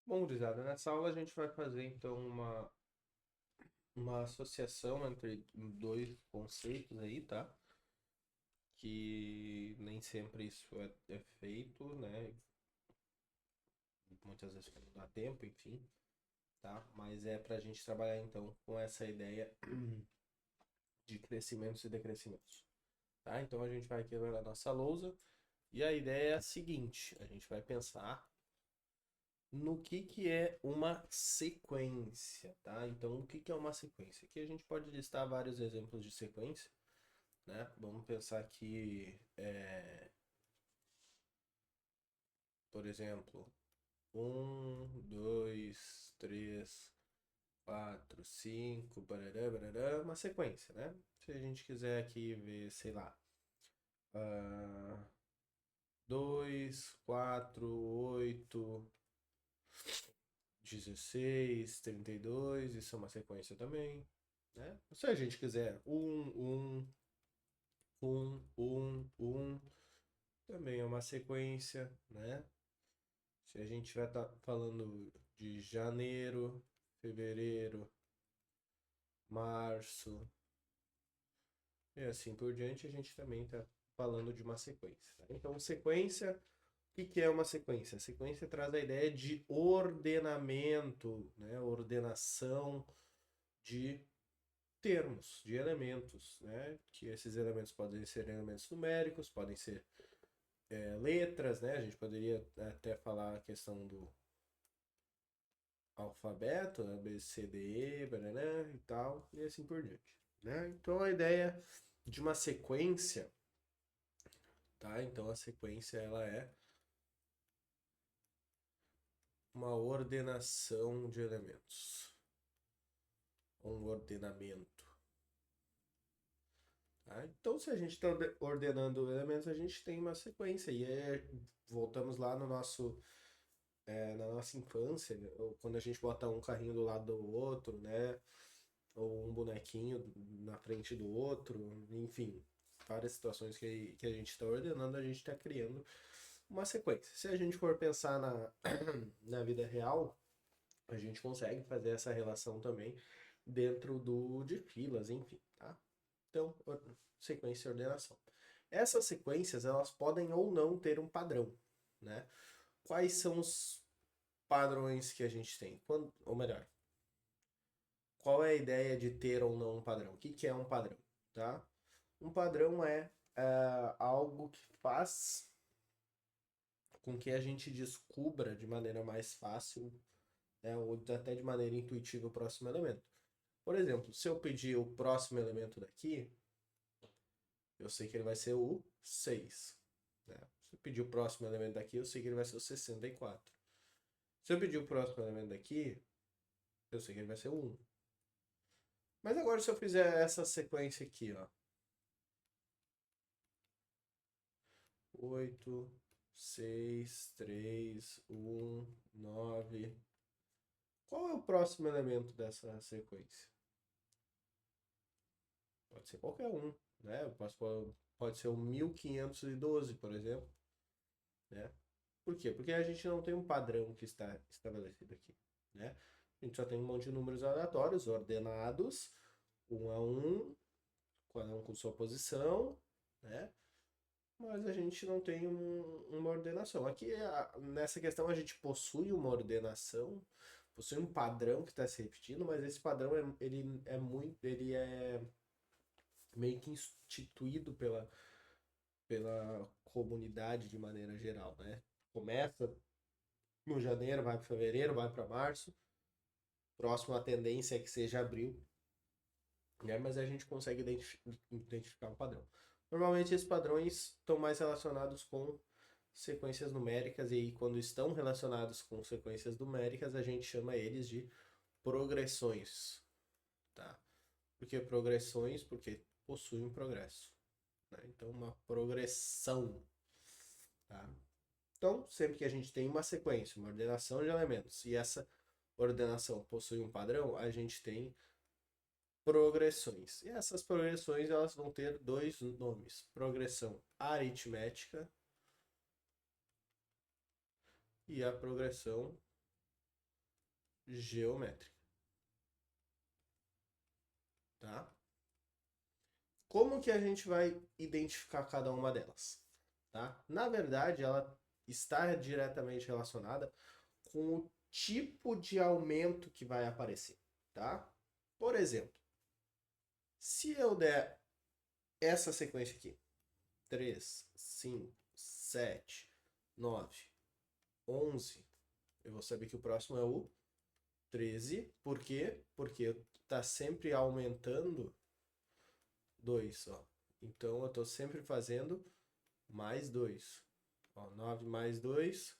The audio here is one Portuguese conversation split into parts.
Bom, gurizada, nessa aula a gente vai fazer então uma associação entre dois conceitos aí, tá? Que nem sempre isso é feito, né? Muitas vezes não dá tempo, enfim, tá? Mas é pra gente trabalhar então com essa ideia de crescimentos e decrescimentos, tá? Então a gente vai quebrar a nossa lousa e a ideia é a seguinte: a gente vai pensar no que é uma sequência, tá? Então, o que é uma sequência? Aqui a gente pode listar vários exemplos de sequência, né? Vamos pensar que, por exemplo, um, dois, três, quatro, cinco, barará, barará, uma sequência, né? Se a gente quiser aqui ver, sei lá, ah, 2, 4, 8, 16, 32, isso é uma sequência também, né? Se a gente quiser também é uma sequência, né? Se a gente vai estar falando de janeiro, fevereiro, março e assim por diante, a gente também está falando de uma sequência, tá? Então, sequência, o que é uma sequência? A sequência traz a ideia de ordenamento, né? Ordenação de termos, de elementos, né? Que esses elementos podem ser elementos numéricos, podem ser letras, né? A gente poderia até falar a questão do alfabeto, A, B, C, D, E, banana, e tal, e assim por diante, né? Então a ideia de uma sequência, tá? Então a sequência ela é uma ordenação de elementos, um ordenamento. Tá? Então, se a gente está ordenando elementos, a gente tem uma sequência. E aí, voltamos lá no na nossa infância, né? Ou quando a gente bota um carrinho do lado do outro, né? Ou um bonequinho na frente do outro, enfim, várias situações que a gente está ordenando, a gente está criando uma sequência. Se a gente for pensar na vida real, a gente consegue fazer essa relação também dentro de filas, enfim, tá? Então, sequência e ordenação. Essas sequências, elas podem ou não ter um padrão, né? Quais são os padrões que a gente tem? Quando, ou melhor, qual é a ideia de ter ou não um padrão? O que é um padrão, tá? Um padrão é algo que faz com que a gente descubra de maneira mais fácil, né, ou até de maneira intuitiva o próximo elemento. Por exemplo, se eu pedir o próximo elemento daqui, eu sei que ele vai ser o 6, né? Se eu pedir o próximo elemento daqui, eu sei que ele vai ser o 64. Se eu pedir o próximo elemento daqui, eu sei que ele vai ser o 1. Mas agora se eu fizer essa sequência aqui, ó, 8, 6, 3, 1, 9. Qual é o próximo elemento dessa sequência? Pode ser qualquer um, né? Pode ser o 1512, por exemplo, né? Por quê? Porque a gente não tem um padrão que está estabelecido aqui, né? A gente só tem um monte de números aleatórios, ordenados, um a um, cada um com sua posição, né? Mas a gente não tem uma ordenação. Aqui, nessa questão, a gente possui uma ordenação, possui um padrão que está se repetindo, mas esse padrão ele é meio que instituído pela comunidade de maneira geral, né? Começa no janeiro, vai para fevereiro, vai para março, próximo a tendência é que seja abril, né? Mas a gente consegue identificar um padrão. Normalmente esses padrões estão mais relacionados com sequências numéricas, e aí, quando estão relacionados com sequências numéricas, a gente chama eles de progressões, tá? Por que progressões? Porque possuem um progresso, né? Então, uma progressão, tá? Então, sempre que a gente tem uma sequência, uma ordenação de elementos, e essa ordenação possui um padrão, a gente tem progressões. E essas progressões elas vão ter dois nomes: progressão aritmética e a progressão geométrica. Tá? Como que a gente vai identificar cada uma delas? Tá? Na verdade, ela está diretamente relacionada com o tipo de aumento que vai aparecer. Tá? Por exemplo, se eu der essa sequência aqui, 3, 5, 7, 9, 11, eu vou saber que o próximo é o 13. Por quê? Porque está sempre aumentando 2, ó. Então eu estou sempre fazendo mais 2. Ó, 9 mais 2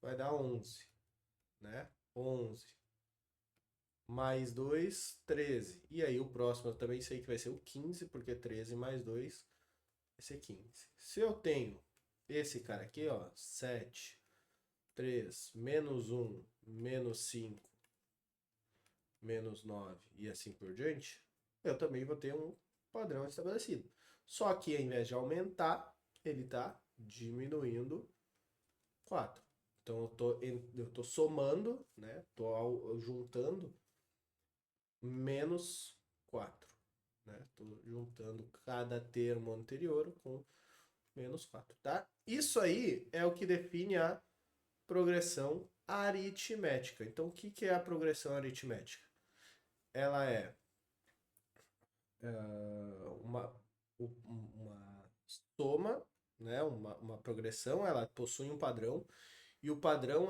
vai dar 11, né? 11 mais 2, 13. E aí o próximo eu também sei que vai ser o 15, porque 13 mais 2 vai ser 15. Se eu tenho esse cara aqui, ó, 7, 3, menos 1, menos 5, menos 9 e assim por diante, eu também vou ter um padrão estabelecido. Só que ao invés de aumentar, ele está diminuindo 4. Então eu tô somando, né? Tô juntando menos 4. Né? Tô juntando cada termo anterior com menos 4, tá? Isso aí é o que define a progressão aritmética. Então, o que é a progressão aritmética? Ela é uma soma, né? Uma progressão, ela possui um padrão, e o padrão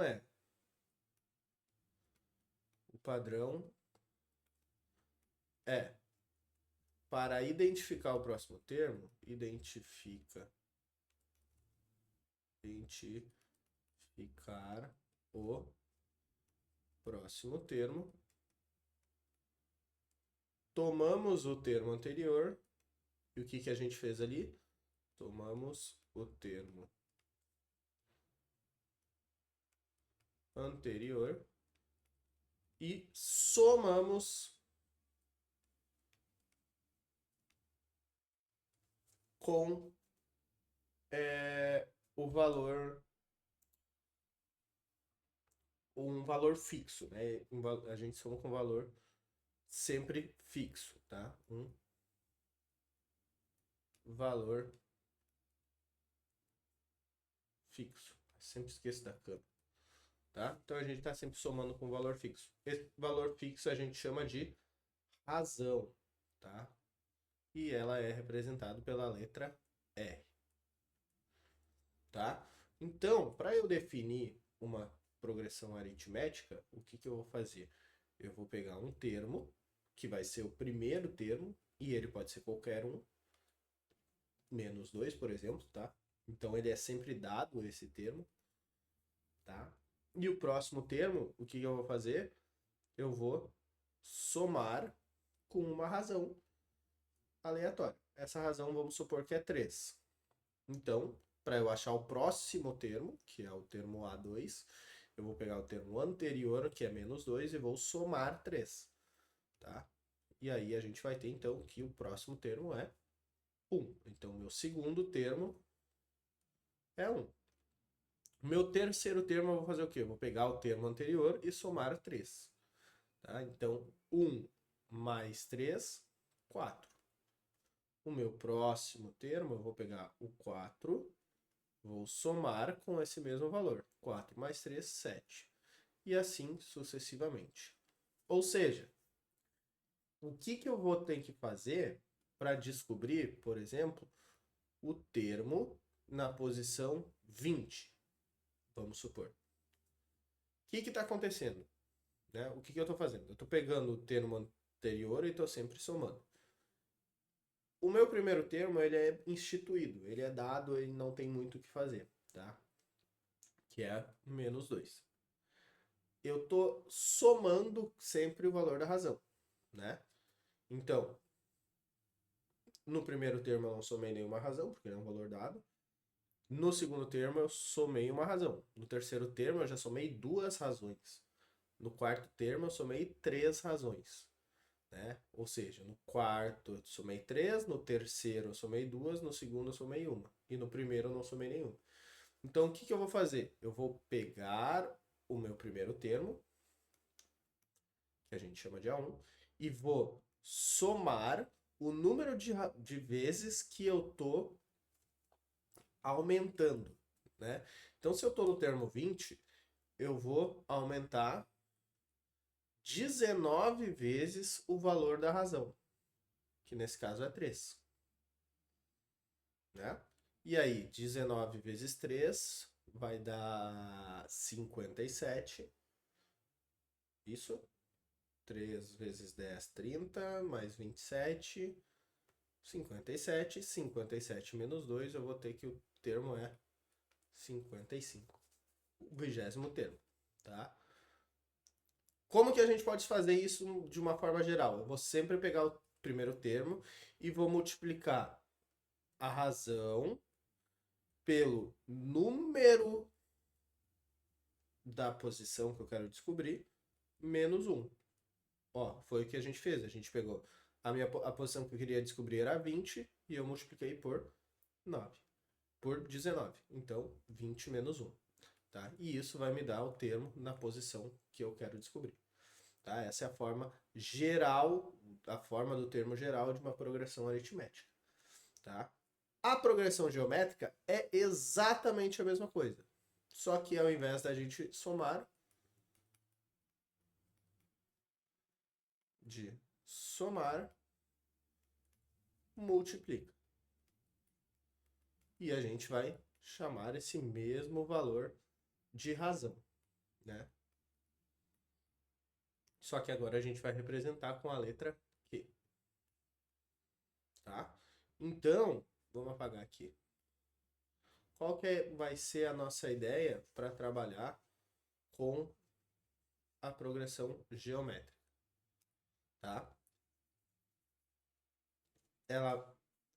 é, para identificar o próximo termo, identificar o próximo termo, tomamos o termo anterior, e o que a gente fez ali? Tomamos o termo anterior e somamos com o valor, um valor fixo, né? A gente soma com um valor sempre fixo, tá? Um valor fixo. Sempre esqueço da câmera, tá? Então a gente está sempre somando com um valor fixo. Esse valor fixo a gente chama de razão, tá? E ela é representada pela letra R, tá? Então, para eu definir uma progressão aritmética, o que eu vou fazer? Eu vou pegar um termo, que vai ser o primeiro termo, e ele pode ser qualquer um, menos 2, por exemplo, tá? Então ele é sempre dado esse termo, tá? E o próximo termo, o que eu vou fazer? Eu vou somar com uma razão aleatória. Essa razão vamos supor que é 3. Então, para eu achar o próximo termo, que é o termo A2, eu vou pegar o termo anterior, que é menos 2, e vou somar 3, tá? E aí a gente vai ter então que o próximo termo é 1. Então, meu segundo termo é 1. Meu terceiro termo eu vou fazer o quê? Eu vou pegar o termo anterior e somar 3. Tá? Então, 1 mais 3, 4. O meu próximo termo eu vou pegar o 4, vou somar com esse mesmo valor. 4 mais 3, 7. E assim sucessivamente. Ou seja, o que eu vou ter que fazer para descobrir, por exemplo, o termo na posição 20? Vamos supor. O que está acontecendo? Né? O que eu estou fazendo? Eu estou pegando o termo anterior e estou sempre somando. O meu primeiro termo ele é instituído, ele é dado, ele não tem muito o que fazer, tá? Que é menos 2. Eu estou somando sempre o valor da razão, né? Então, no primeiro termo eu não somei nenhuma razão, porque é um valor dado. No segundo termo eu somei uma razão. No terceiro termo eu já somei 2 razões. No quarto termo eu somei 3 razões. Né? Ou seja, no quarto eu somei 3, no terceiro eu somei 2, no segundo eu somei uma. E no primeiro eu não somei nenhuma. Então o que eu vou fazer? Eu vou pegar o meu primeiro termo, que a gente chama de A1, e vou somar o número de vezes que eu tô aumentando, né? Então, se eu tô no termo 20, eu vou aumentar 19 vezes o valor da razão, que nesse caso é 3, né? E aí, 19 vezes 3 vai dar 57. Isso. 3 vezes 10, 30, mais 27, 57. 57 menos 2, eu vou ter que o termo é 55. O 20º termo, tá? Como que a gente pode fazer isso de uma forma geral? Eu vou sempre pegar o primeiro termo e vou multiplicar a razão pelo número da posição que eu quero descobrir, menos 1. Ó, foi o que a gente fez. A gente pegou a posição que eu queria descobrir era 20 e eu multipliquei por 9, por 19. Então, 20 menos 1. Tá? E isso vai me dar o termo na posição que eu quero descobrir. Tá? Essa é a forma geral, a forma do termo geral de uma progressão aritmética. Tá? A progressão geométrica é exatamente a mesma coisa. Só que ao invés da gente somar, multiplica. E a gente vai chamar esse mesmo valor de razão, né? Só que agora a gente vai representar com a letra Q, tá? Então, vamos apagar aqui. Qual que vai ser a nossa ideia para trabalhar com a progressão geométrica, tá?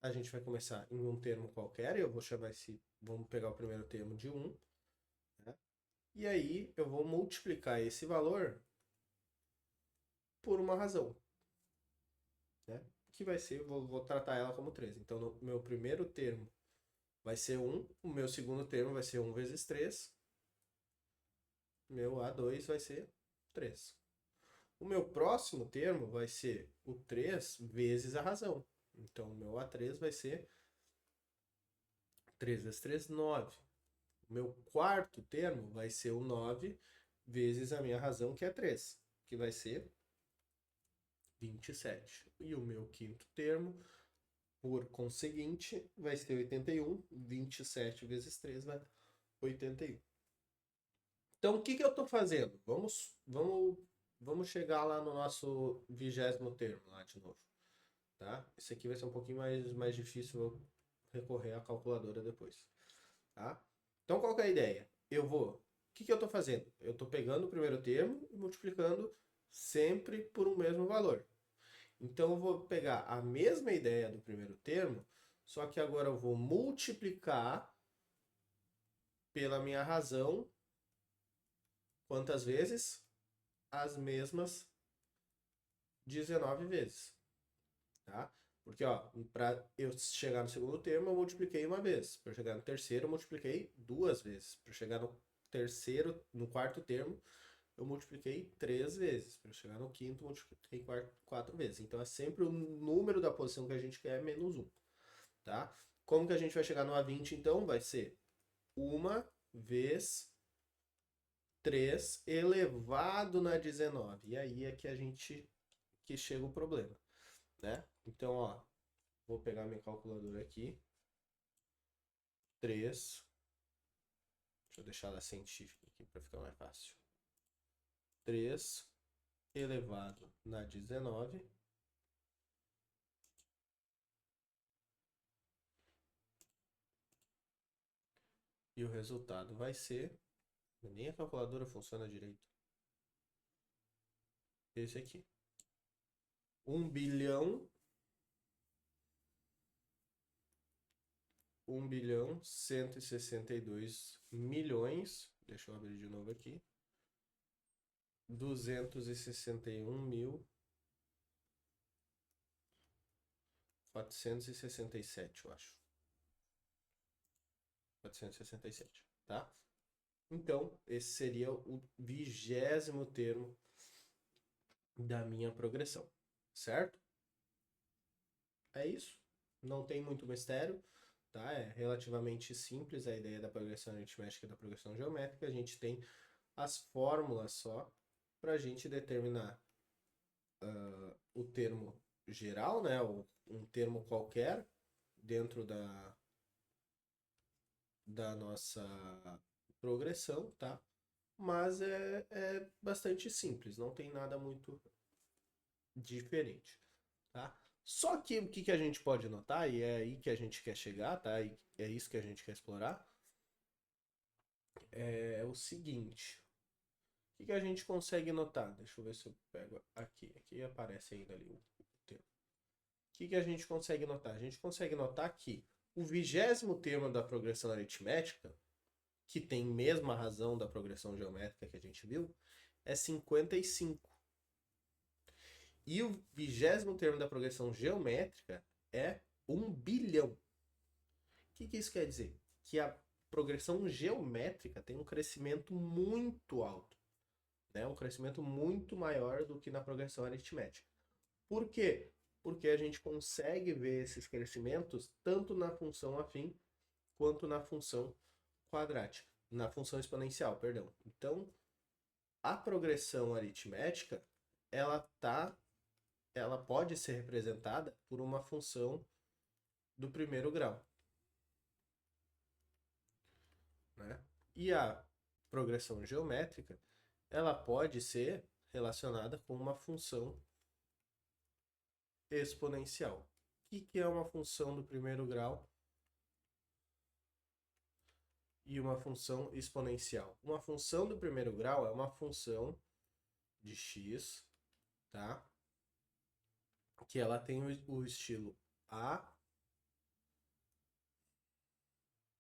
A gente vai começar em um termo qualquer, eu vou chamar vamos pegar o primeiro termo de 1, né? E aí eu vou multiplicar esse valor por uma razão, né? Que vai ser, vou tratar ela como 3. Então, no meu primeiro termo vai ser 1, o meu segundo termo vai ser 1 vezes 3, meu A2 vai ser 3. O meu próximo termo vai ser o 3 vezes a razão. Então, o meu A3 vai ser 3 vezes 3, 9. O meu quarto termo vai ser o 9 vezes a minha razão, que é 3, que vai ser 27. E o meu quinto termo, por conseguinte, vai ser 81. 27 vezes 3 vai 81. Então, o que eu estou fazendo? Vamos chegar lá no nosso 20º termo, lá de novo. Tá? Esse aqui vai ser um pouquinho mais difícil, vou recorrer à calculadora depois. Tá? Então, qual que é a ideia? O que eu estou fazendo? Eu estou pegando o primeiro termo e multiplicando sempre por um mesmo valor. Então, eu vou pegar a mesma ideia do primeiro termo, só que agora eu vou multiplicar pela minha razão quantas vezes? As mesmas 19 vezes. Tá? Porque, ó, para eu chegar no segundo termo, eu multipliquei uma vez. Para chegar no terceiro, eu multipliquei duas vezes. Para chegar no quarto termo, eu multipliquei 3 vezes. Para chegar no quinto, eu multipliquei 4 vezes. Então, é sempre o número da posição que a gente quer menos 1. Tá? Como que a gente vai chegar no A20, então? Vai ser 1 vezes 3 elevado na 19. E aí é que chega o problema, né? Então, ó, vou pegar minha calculadora aqui. 3. Deixa eu deixar ela científica aqui para ficar mais fácil. 3 elevado na 19. E o resultado vai ser... Nem a calculadora funciona direito. Esse aqui. 1 bilhão... 1 bilhão 162 milhões... Deixa eu abrir de novo aqui. 261 mil 467, eu acho. 467, tá? Então, esse seria o 20º termo da minha progressão, certo? É isso. Não tem muito mistério, tá? É relativamente simples a ideia da progressão aritmética e da progressão geométrica. A gente tem as fórmulas só para a gente determinar o termo geral, né? Ou um termo qualquer dentro da nossa progressão, tá? Mas é bastante simples, não tem nada muito diferente, tá? Só que o que a gente pode notar, e é aí que a gente quer chegar, tá? E é isso que a gente quer explorar, é o seguinte. O que a gente consegue notar? Deixa eu ver se eu pego aqui. Aqui aparece ainda ali o termo. O que a gente consegue notar? A gente consegue notar que o 20º termo da progressão aritmética, que tem mesma razão da progressão geométrica que a gente viu, é 55. E o 20º termo da progressão geométrica é 1 bilhão. O que isso quer dizer? Que a progressão geométrica tem um crescimento muito alto, né? Um crescimento muito maior do que na progressão aritmética. Por quê? Porque a gente consegue ver esses crescimentos tanto na função afim quanto na função quadrática, na função exponencial, perdão. Então, a progressão aritmética, ela pode ser representada por uma função do primeiro grau, né? E a progressão geométrica, ela pode ser relacionada com uma função exponencial. O que é uma função do primeiro grau e uma função exponencial? Uma função do primeiro grau é uma função de x, tá? Que ela tem o estilo a.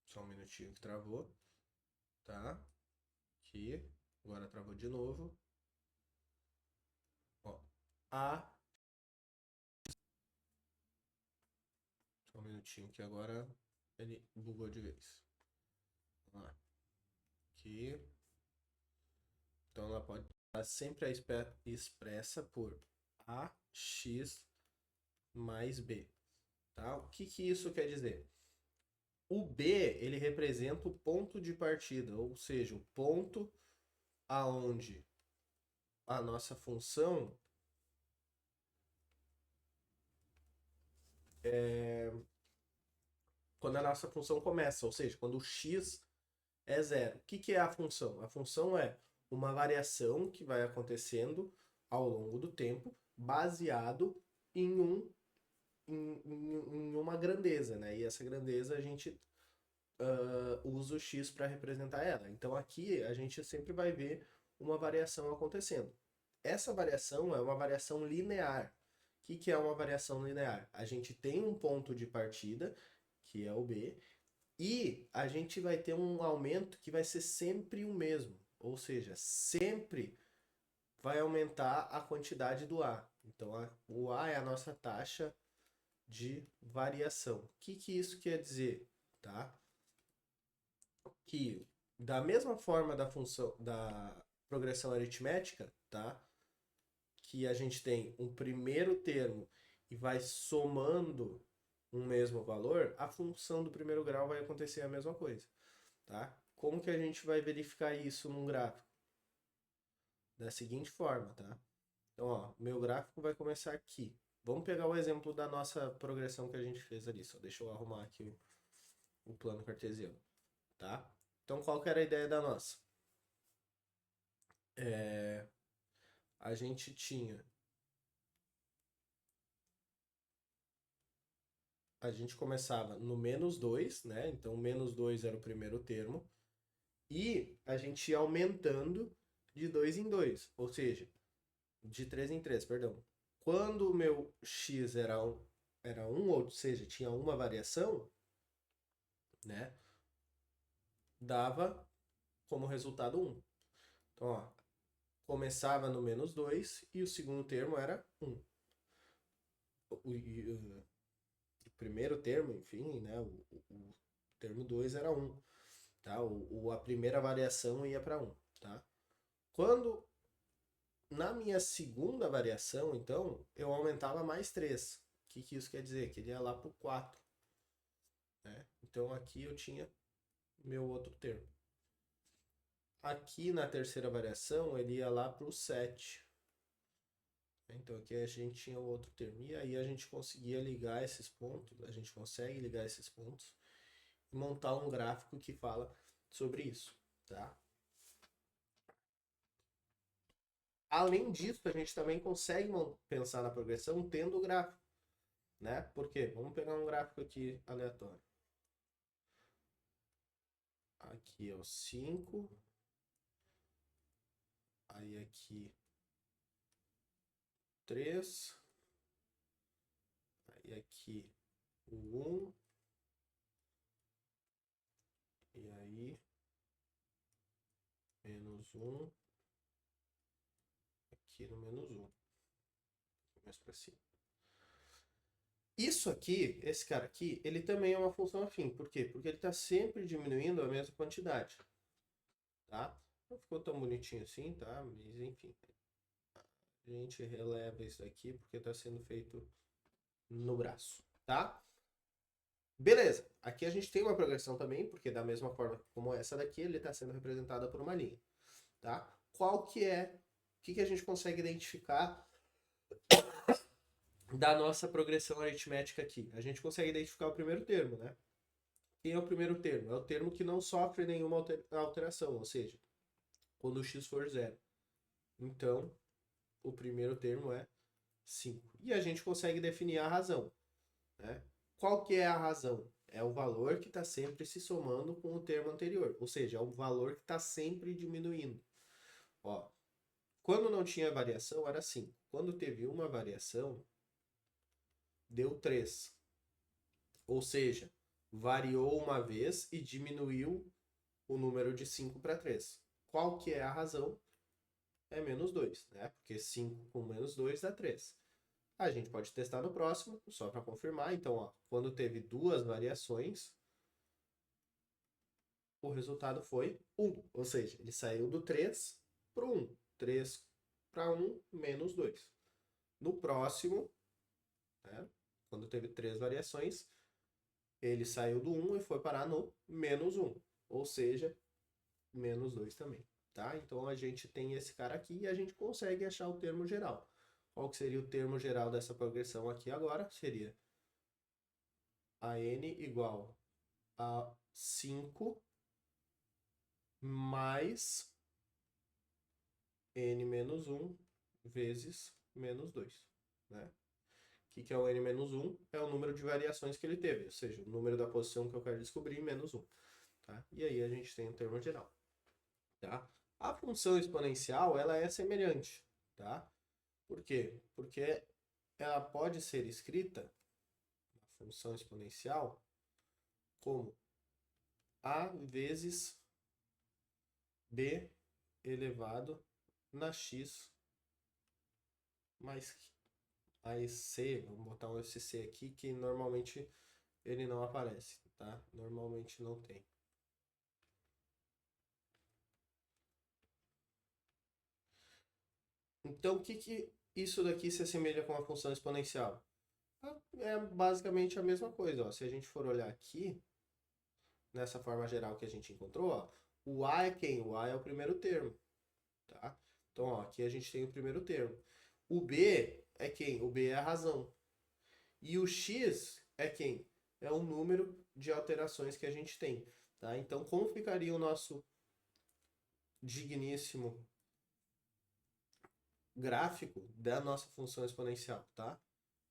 Só um minutinho que travou, tá? Aqui, agora travou de novo. Ó, a. Só um minutinho que agora ele bugou de vez. Vamos lá. Aqui. Então ela pode estar sempre expressa por ax mais b. Tá? O que isso quer dizer? O b ele representa o ponto de partida, ou seja, o ponto aonde a nossa função quando a nossa função começa, ou seja, quando o x é zero. O que é a função? A função é uma variação que vai acontecendo ao longo do tempo, baseado em em uma grandeza, né? E essa grandeza a gente usa o x para representar ela. Então aqui a gente sempre vai ver uma variação acontecendo. Essa variação é uma variação linear. O que é uma variação linear? A gente tem um ponto de partida, que é o B, e a gente vai ter um aumento que vai ser sempre o mesmo. Ou seja, sempre vai aumentar a quantidade do A. Então, o A é a nossa taxa de variação. O que isso quer dizer? Tá? Que da mesma forma da função da progressão aritmética, tá? Que a gente tem um primeiro termo e vai somando um mesmo valor, a função do primeiro grau vai acontecer a mesma coisa, tá? Como que a gente vai verificar isso num gráfico? Da seguinte forma, tá? Então, ó, meu gráfico vai começar aqui. Vamos pegar o exemplo da nossa progressão que a gente fez ali. Só deixa eu arrumar aqui o plano cartesiano, tá? Então, qual que era a ideia da nossa? A gente tinha... A gente começava no -2, né? Então, -2 era o primeiro termo. E a gente ia aumentando de 2 em 2. Ou seja, de 3 em 3, perdão. Quando o meu x era 1, ou seja, tinha uma variação, né? Dava como resultado 1. Então, ó, começava no -2 e o segundo termo era 1. O primeiro termo, enfim, né? O termo 2 era 1. Tá? A primeira variação ia para 1. Tá? Quando Na minha segunda variação, então, eu aumentava mais 3. O que isso quer dizer? Que ele ia lá para o 4. Né? Então aqui eu tinha meu outro termo. Aqui na terceira variação, ele ia lá para o 7. Então aqui a gente tinha o outro termo. E aí a gente conseguia ligar esses pontos, a gente consegue ligar esses pontos e montar um gráfico que fala sobre isso, tá? Além disso, a gente também consegue pensar na progressão tendo o gráfico, né? Por quê? Vamos pegar um gráfico aqui aleatório. Aqui é o 5. Aí aqui 3. Aí aqui o 1. E aí menos 1. Aqui no menos 1. Mais para cima. Isso aqui, esse cara aqui, ele também é uma função afim. Por quê? Porque ele está sempre diminuindo a mesma quantidade. Tá? Não ficou tão bonitinho assim, tá? Mas enfim. A gente releva isso aqui porque está sendo feito no braço, tá? Beleza. Aqui a gente tem uma progressão também, porque da mesma forma como essa daqui, ele está sendo representado por uma linha, tá? Qual que é, o que a gente consegue identificar da nossa progressão aritmética aqui? A gente consegue identificar o primeiro termo, né? Quem é o primeiro termo? É o termo que não sofre nenhuma alteração, ou seja, quando o x for zero. Então, o primeiro termo é 5. E a gente consegue definir a razão, né? Qual que é a razão? É o valor que está sempre se somando com o termo anterior, ou seja, é o valor que está sempre diminuindo. Ó, quando não tinha variação era 5. Quando teve uma variação, deu 3. Ou seja, variou uma vez e diminuiu o número de 5 para 3. Qual que é a razão? É menos 2, né? Porque 5 com menos 2 dá 3. A gente pode testar no próximo, só para confirmar. Então, ó, quando teve duas variações, o resultado foi 1. Ou seja, ele saiu do 3 para o 1. 3 para 1, menos 2. No próximo, né, quando teve 3 variações, ele saiu do 1 e foi parar no menos 1. Ou seja, menos 2 também. Tá? Então a gente tem esse cara aqui e a gente consegue achar o termo geral. Qual que seria o termo geral dessa progressão aqui agora? Seria a n igual a 5 mais n menos 1 vezes menos 2. Né? O que é o n menos 1? É o número de variações que ele teve, ou seja, o número da posição que eu quero descobrir menos 1. Tá? E aí a gente tem o termo geral. Tá? A função exponencial ela é semelhante. Tá? Por quê? Porque ela pode ser escrita, a função exponencial, como a vezes b elevado na x mais c. Vamos botar um SC aqui que normalmente ele não aparece, tá? Normalmente não tem. Então, o que isso daqui se assemelha com a função exponencial? É basicamente a mesma coisa. Ó. Se a gente for olhar aqui, nessa forma geral que a gente encontrou, ó, o A é quem? O A é o primeiro termo. Tá? Então, ó, aqui a gente tem o primeiro termo. O B é quem? O B é a razão. E o X é quem? É o número de alterações que a gente tem. Tá? Então, como ficaria o nosso digníssimo gráfico da nossa função exponencial? Tá?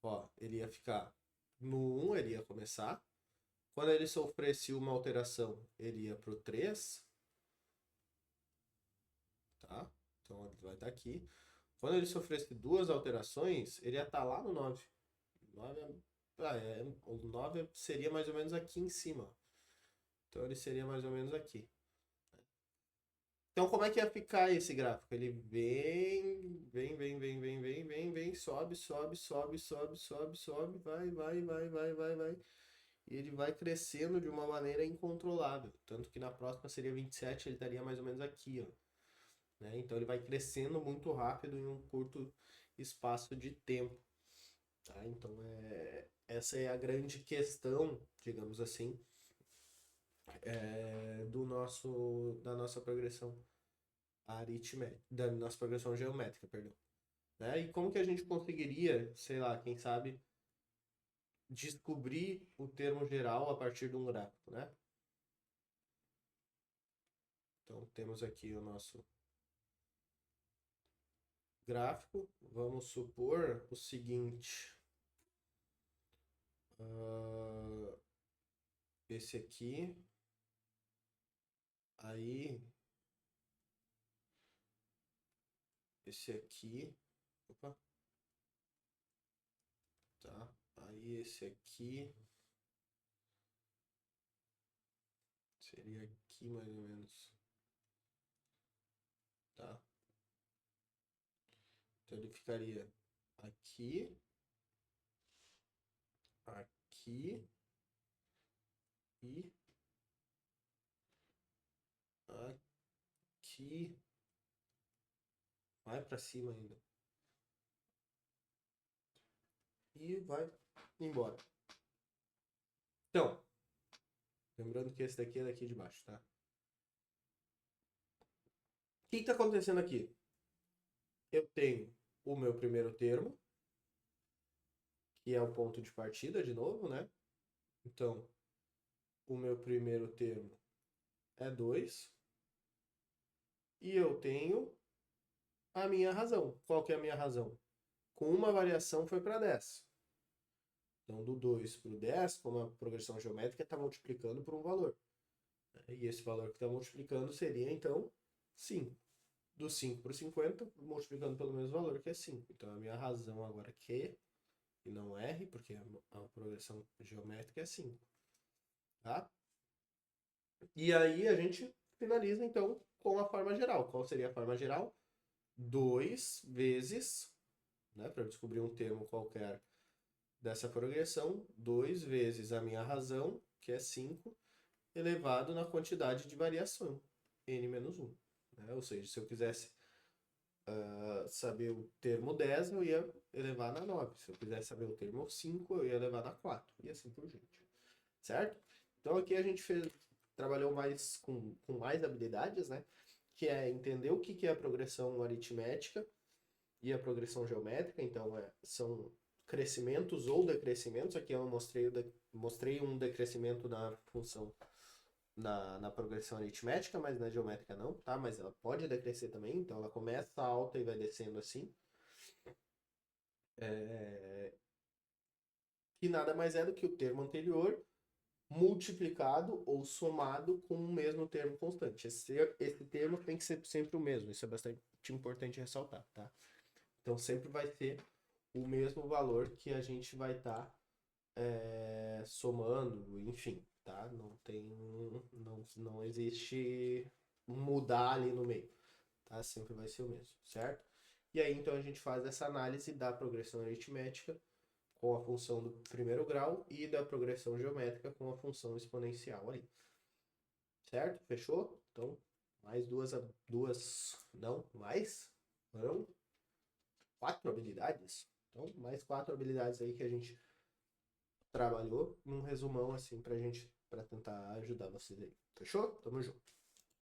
Ó, ele ia ficar no 1, ele ia começar. Quando ele sofresse uma alteração, ele ia para o 3. Tá? Então, ele vai estar aqui. Quando ele sofresse duas alterações, ele ia estar lá no 9. 9 o 9 seria mais ou menos aqui em cima. Então ele seria mais ou menos aqui. Então como é que ia ficar esse gráfico? Ele vem, sobe, sobe, sobe, sobe, sobe, sobe, vai. E ele vai crescendo de uma maneira incontrolável. Tanto que na próxima seria 27, ele estaria mais ou menos aqui, ó. né? Então ele vai crescendo muito rápido em um curto espaço de tempo, tá? Então essa é a grande questão, digamos assim, da nossa progressão aritmética, da nossa progressão geométrica, perdão. Né? E como que a gente conseguiria, sei lá, quem sabe, descobrir o termo geral a partir de um gráfico, né? Então temos aqui o nosso gráfico. Vamos supor o seguinte. Esse aqui. Aí. Esse aqui. Opa. Tá. Aí esse aqui. Seria aqui mais ou menos. Tá? Então ele ficaria aqui. Aqui. E aqui. Vai pra cima ainda. E vai embora. Então, lembrando que esse daqui é daqui de baixo, tá? O que está acontecendo aqui? Eu tenho o meu primeiro termo, que é o ponto de partida, de novo, né? Então, o meu primeiro termo é 2. E eu tenho a minha razão. Qual que é a minha razão? Com uma variação foi para 10. Então, do 2 para o 10, como a progressão geométrica, está multiplicando por um valor. E esse valor que está multiplicando seria, então, 5. Do 5 para o 50, multiplicando pelo mesmo valor, que é 5. Então, a minha razão agora é Q, e não R, porque a progressão geométrica é 5. Tá? E aí a gente finaliza, então, com a forma geral. Qual seria a forma geral? 2 vezes, né, para descobrir um termo qualquer dessa progressão, 2 vezes a minha razão, que é 5, elevado na quantidade de variação, n menos 1. Né? Ou seja, se eu quisesse saber o termo 10, eu ia elevar na 9. Se eu quisesse saber o termo 5, eu ia elevar na 4. E assim por diante. Certo? Então aqui a gente trabalhou mais com mais habilidades, né? Que é entender o que é a progressão aritmética e a progressão geométrica. Então são crescimentos ou decrescimentos. Aqui eu mostrei um decrescimento na função na progressão aritmética, mas na geométrica não, tá? Mas ela pode decrescer também, então ela começa alta e vai descendo assim. Que nada mais é do que o termo anterior multiplicado ou somado com o mesmo termo constante. Esse termo tem que ser sempre o mesmo, isso é bastante importante ressaltar, tá? Então sempre vai ser o mesmo valor que a gente vai estar somando, enfim, tá? Não existe mudar ali no meio, tá? Sempre vai ser o mesmo, certo? E aí então a gente faz essa análise da progressão aritmética com a função do primeiro grau e da progressão geométrica com a função exponencial ali. Certo? Fechou? Então, mais não, mais, não, 4 habilidades. Então, mais 4 habilidades aí que a gente trabalhou num resumão assim pra tentar ajudar vocês aí. Fechou? Tamo junto.